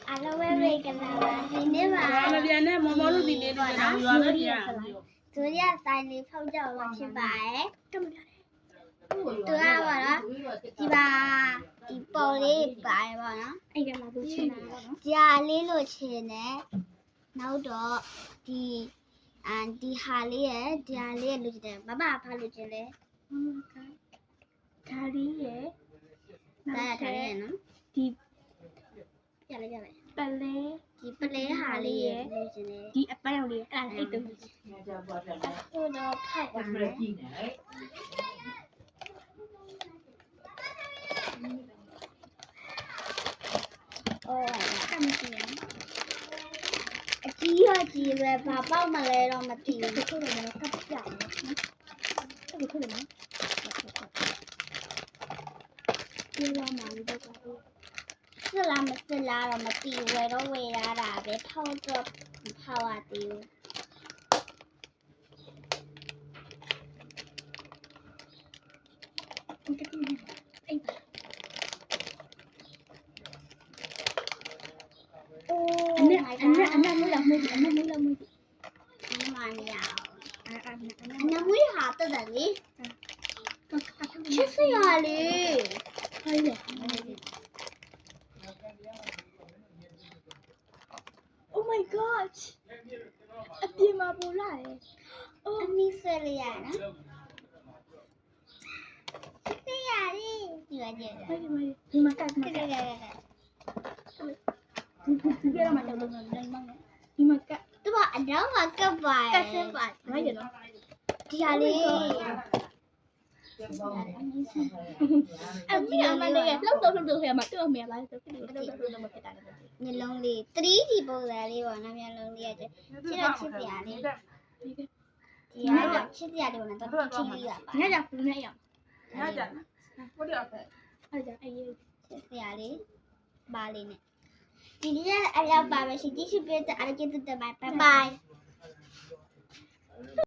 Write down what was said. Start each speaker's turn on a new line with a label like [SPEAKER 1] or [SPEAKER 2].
[SPEAKER 1] အားလုံးပဲပဲကလာပါဒီနေ့မှာ
[SPEAKER 2] မပြန်နဲ့မော်မော်တို့ဒီလေးတွေတော့ရွာပဲပြန်
[SPEAKER 1] သူရဆိုင်လေးဖောက်ကြမှာဖြစ်ပါတယ်သူကပါတော့ဒီပါဒီပုံလေးပါတယ်ပေါ့နော်အဲ့ကလာလို့ချင်တာပေါ့နော်ကြာလေးလို့ချင်တယ်နောက်တော့ဒီဟာလေးရဲ့ကြာလေးရဲ့လို့ချင်တယ်ဘာလို့ချင်လဲဒါလေးရဲ့ဒါလေးရဲ့နော်ဒီပြလိုက်ပလဲဒီပလဲဟာလေးရဲ့လို့ချင်တယ်ဒီအပန်းလေးအဲ့ဒါအဲ့တုံးအခုတော့ဖတ်ပါမယ်အော်ကမ်းကြည့်အကြီးရကြီးပဲဘာပေါက်မလဲတော့မသိဘူးခုလည်းကတ်ပြတယ်နော်အဲ့ခုလည်းနော်ဒီလိုမှလည်းတော့စစ်လားမစစ်လားတော့မသိဘူးဝယ်တော့ဝယ်ရတာပဲဖောက်တော့ဖောက်ရသေးဘူးအဲ့ပါအနမူလာမူဒီအနမူလာမူဒီအနမမရအနမူဟာတက်တယ်လေချစ်စရာလေဟိုင်းလေ Oh my god အပြင်မှာပို့လာတယ်အနည်းဆွဲလိုက်ရနော်ချစ်စရာလေဒီကကြည့်ဒီမှာကတ်မှာကတ်ဒီကမှာတော့နိုင်မနဲ့ဒီမှာကတ်သူကအတော့မှာကတ်ပါကတ်စပါဘာရနော်ဒီဟာလေးအမေအမလေးလောက်တော့ခဲမှာသူ့အမေလာတော့ဒီတော့မဖြစ်တာလေမျက်လုံးလေး 3D ပုံစံလေးပေါ့နော်မျက်လုံးလေးရဲ့ချစ်တော့ချစ်စရာလေးဒီကချစ်စရာလေးပေါ့နော်တော့ချစ်လေးပါညကြဘူးနဲ့ရအောင်ညကြဟုတ်တယ်အဲ့ဒါအေးချစ်စရာလေးပါလေးနဲ့ဒီနေ့အရောက်ပါပဲရှိကြည့်ရှုပြတဲ့အရာကျတဲ့ဘိုင်ဘိုင်